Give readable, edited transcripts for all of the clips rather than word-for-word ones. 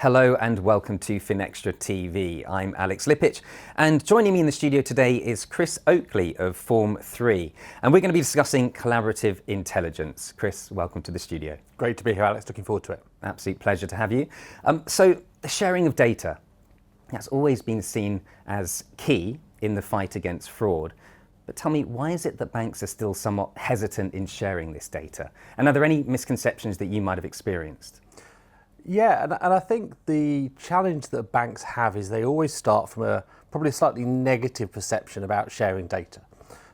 Hello and welcome to Finextra TV. I'm Alex Lippic, and joining me in the studio today is Chris Oakley of Form3, and we're going to be discussing collaborative intelligence. Chris, welcome to the studio. Great to be here, Alex. Looking forward to it. Absolute pleasure to have you. So the sharing of data, that's always been seen as key in the fight against fraud. But tell me, why is it that banks are still somewhat hesitant in sharing this data? And are there any misconceptions that you might have experienced? Yeah, and I think the challenge that banks have is they always start from a probably slightly negative perception about sharing data.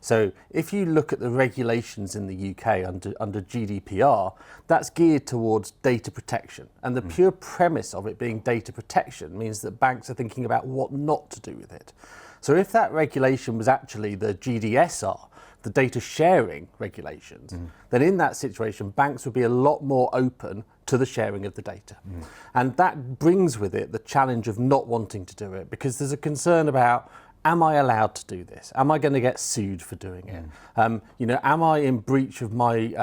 So if you look at the regulations in the UK under GDPR, that's geared towards data protection. And the pure premise of it being data protection means that banks are thinking about what not to do with it. So if that regulation was actually the GDSR, the data sharing regulations, then in that situation, banks would be a lot more open to the sharing of the data. And that brings with it the challenge of not wanting to do it, because there's a concern about, am I allowed to do this? Am I going to get sued for doing it? Am I in breach of my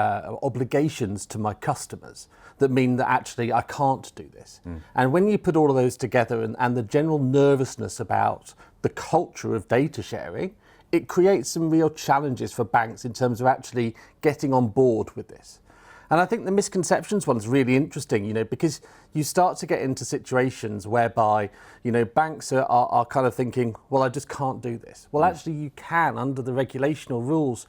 obligations to my customers that mean that actually I can't do this? And when you put all of those together and the general nervousness about the culture of data sharing, it creates some real challenges for banks in terms of actually getting on board with this. And I think the misconceptions one's really interesting, because you start to get into situations whereby, banks are kind of thinking, well, I just can't do this. Well, actually you can under the regulational rules.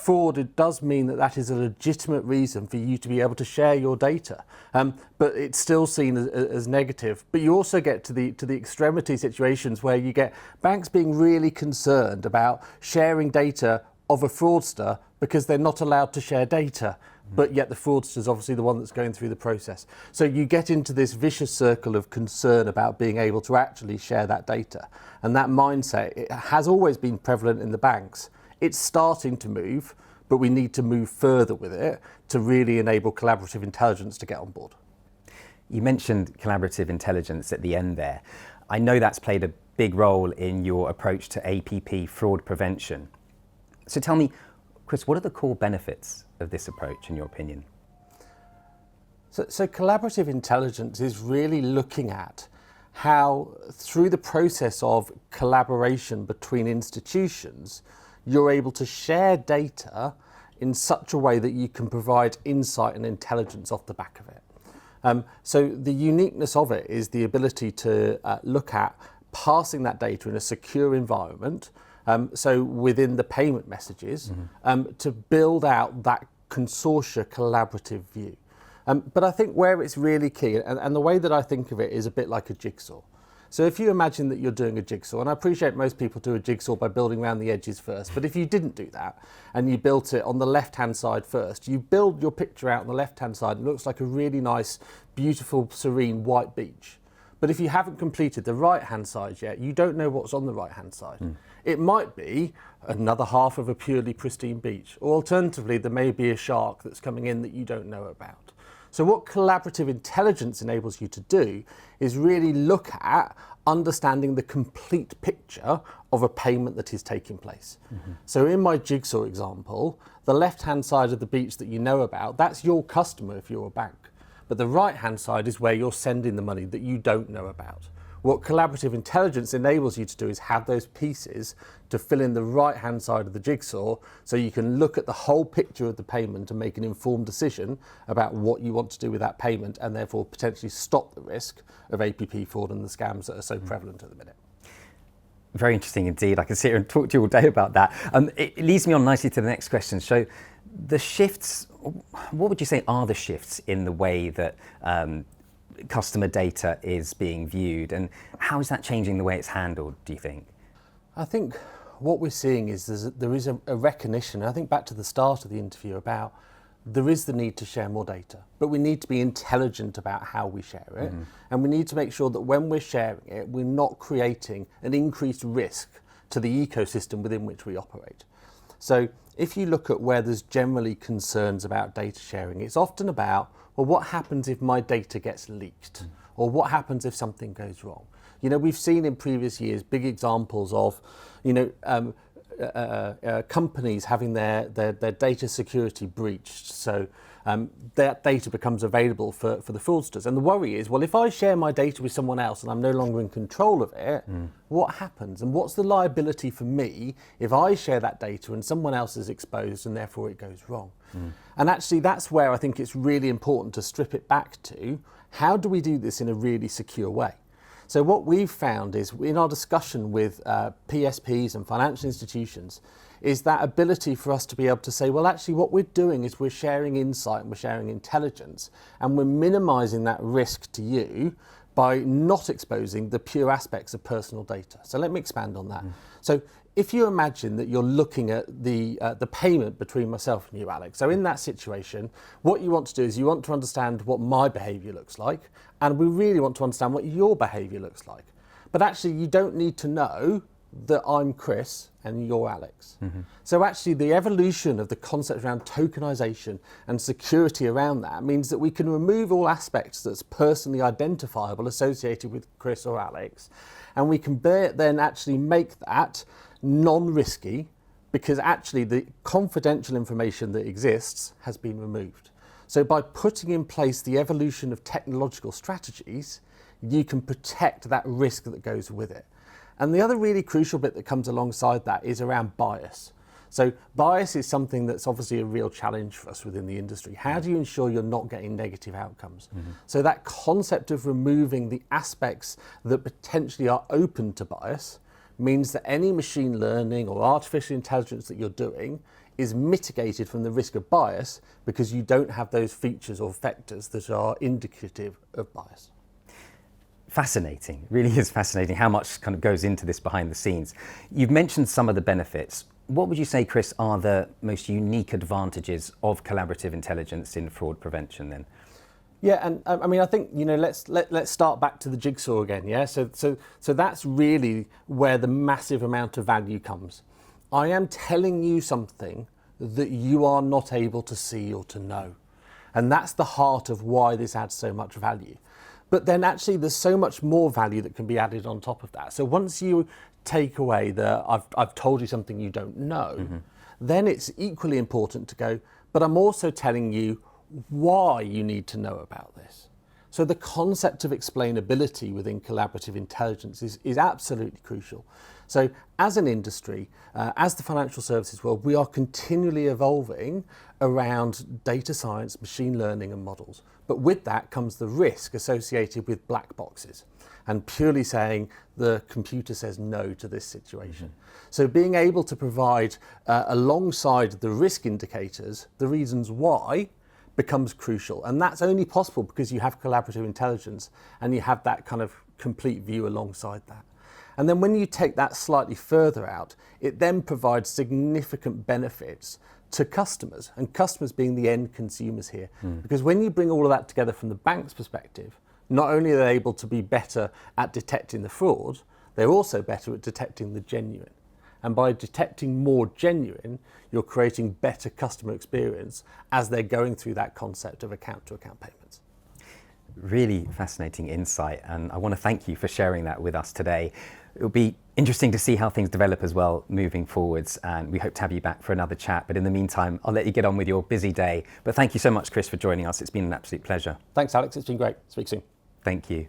Fraud, it does mean that is a legitimate reason for you to be able to share your data, but it's still seen as negative. But you also get to the extremity situations where you get banks being really concerned about sharing data of a fraudster because they're not allowed to share data. But yet the fraudster is obviously the one that's going through the process. So you get into this vicious circle of concern about being able to actually share that data. And that mindset, it has always been prevalent in the banks. It's starting to move, but we need to move further with it to really enable collaborative intelligence to get on board. You mentioned collaborative intelligence at the end there. I know that's played a big role in your approach to APP fraud prevention. So tell me, Chris, what are the core benefits of this approach, in your opinion? So collaborative intelligence is really looking at how, through the process of collaboration between institutions, you're able to share data in such a way that you can provide insight and intelligence off the back of it. So the uniqueness of it is the ability to look at passing that data in a secure environment, so within the payment messages, to build out that consortia collaborative view. But I think where it's really key, and the way that I think of it is a bit like a jigsaw. So if you imagine that you're doing a jigsaw, and I appreciate most people do a jigsaw by building around the edges first, but if you didn't do that, and you built it on the left-hand side first, you build your picture out on the left-hand side, it looks like a really nice, beautiful, serene white beach. But if you haven't completed the right-hand side yet, you don't know what's on the right-hand side. It might be another half of a purely pristine beach, or alternatively, there may be a shark that's coming in that you don't know about. So what collaborative intelligence enables you to do is really look at understanding the complete picture of a payment that is taking place. So in my jigsaw example, the left-hand side of the beach that you know about, that's your customer if you're a bank. But the right-hand side is where you're sending the money that you don't know about. What collaborative intelligence enables you to do is have those pieces to fill in the right-hand side of the jigsaw, so you can look at the whole picture of the payment and make an informed decision about what you want to do with that payment, and therefore potentially stop the risk of APP fraud and the scams that are so prevalent at the minute. Very interesting indeed. I can sit here and talk to you all day about that. It leads me on nicely to the next question. So the shifts, what would you say are the shifts in the way that customer data is being viewed, and how is that changing the way it's handled, do you think? I think what we're seeing is there is a recognition, I think back to the start of the interview, about there is the need to share more data, but we need to be intelligent about how we share it, and we need to make sure that when we're sharing it, we're not creating an increased risk to the ecosystem within which we operate. So if you look at where there's generally concerns about data sharing, it's often about, well, what happens if my data gets leaked? Or what happens if something goes wrong? We've seen in previous years big examples of, companies having their data security breached. So that data becomes available for the fraudsters. And the worry is, well, if I share my data with someone else and I'm no longer in control of it, what happens? And what's the liability for me if I share that data and someone else is exposed and therefore it goes wrong? And actually, that's where I think it's really important to strip it back to, how do we do this in a really secure way? So what we've found is, in our discussion with PSPs and financial institutions, is that ability for us to be able to say, well, actually what we're doing is we're sharing insight and we're sharing intelligence, and we're minimizing that risk to you by not exposing the pure aspects of personal data. So let me expand on that. So if you imagine that you're looking at the payment between myself and you, Alex, so in that situation, what you want to do is you want to understand what my behavior looks like, and we really want to understand what your behavior looks like. But actually, you don't need to know that I'm Chris and you're Alex. So actually, the evolution of the concept around tokenization and security around that means that we can remove all aspects that's personally identifiable associated with Chris or Alex, and we can then actually make that non-risky, because actually the confidential information that exists has been removed. So by putting in place the evolution of technological strategies, you can protect that risk that goes with it. And the other really crucial bit that comes alongside that is around bias. So bias is something that's obviously a real challenge for us within the industry. How do you ensure you're not getting negative outcomes? So that concept of removing the aspects that potentially are open to bias means that any machine learning or artificial intelligence that you're doing is mitigated from the risk of bias, because you don't have those features or vectors that are indicative of bias. Fascinating, really is fascinating how much kind of goes into this behind the scenes. You've mentioned some of the benefits. What would you say, Chris, are the most unique advantages of collaborative intelligence in fraud prevention then? Yeah, and I mean, I think, you know, let's start back to the jigsaw again. Yeah, so that's really where the massive amount of value comes. I am telling you something that you are not able to see or to know, and that's the heart of why this adds so much value. But then actually, there's so much more value that can be added on top of that. So once you take away the I've told you something you don't know, then it's equally important to go, but I'm also telling you why you need to know about this. So the concept of explainability within collaborative intelligence is absolutely crucial. So as an industry, as the financial services world, we are continually evolving around data science, machine learning and models. But with that comes the risk associated with black boxes and purely saying the computer says no to this situation. So being able to provide alongside the risk indicators, the reasons why, becomes crucial. And that's only possible because you have collaborative intelligence and you have that kind of complete view alongside that. And then when you take that slightly further out, it then provides significant benefits to customers, and customers being the end consumers here. Because when you bring all of that together from the bank's perspective, not only are they able to be better at detecting the fraud, they're also better at detecting the genuine. And by detecting more genuine, you're creating better customer experience as they're going through that concept of account-to-account payments. Really fascinating insight, and I want to thank you for sharing that with us today. It'll be interesting to see how things develop as well moving forwards, and we hope to have you back for another chat. But in the meantime, I'll let you get on with your busy day. But thank you so much, Chris, for joining us. It's been an absolute pleasure. Thanks, Alex. It's been great. Speak soon. Thank you.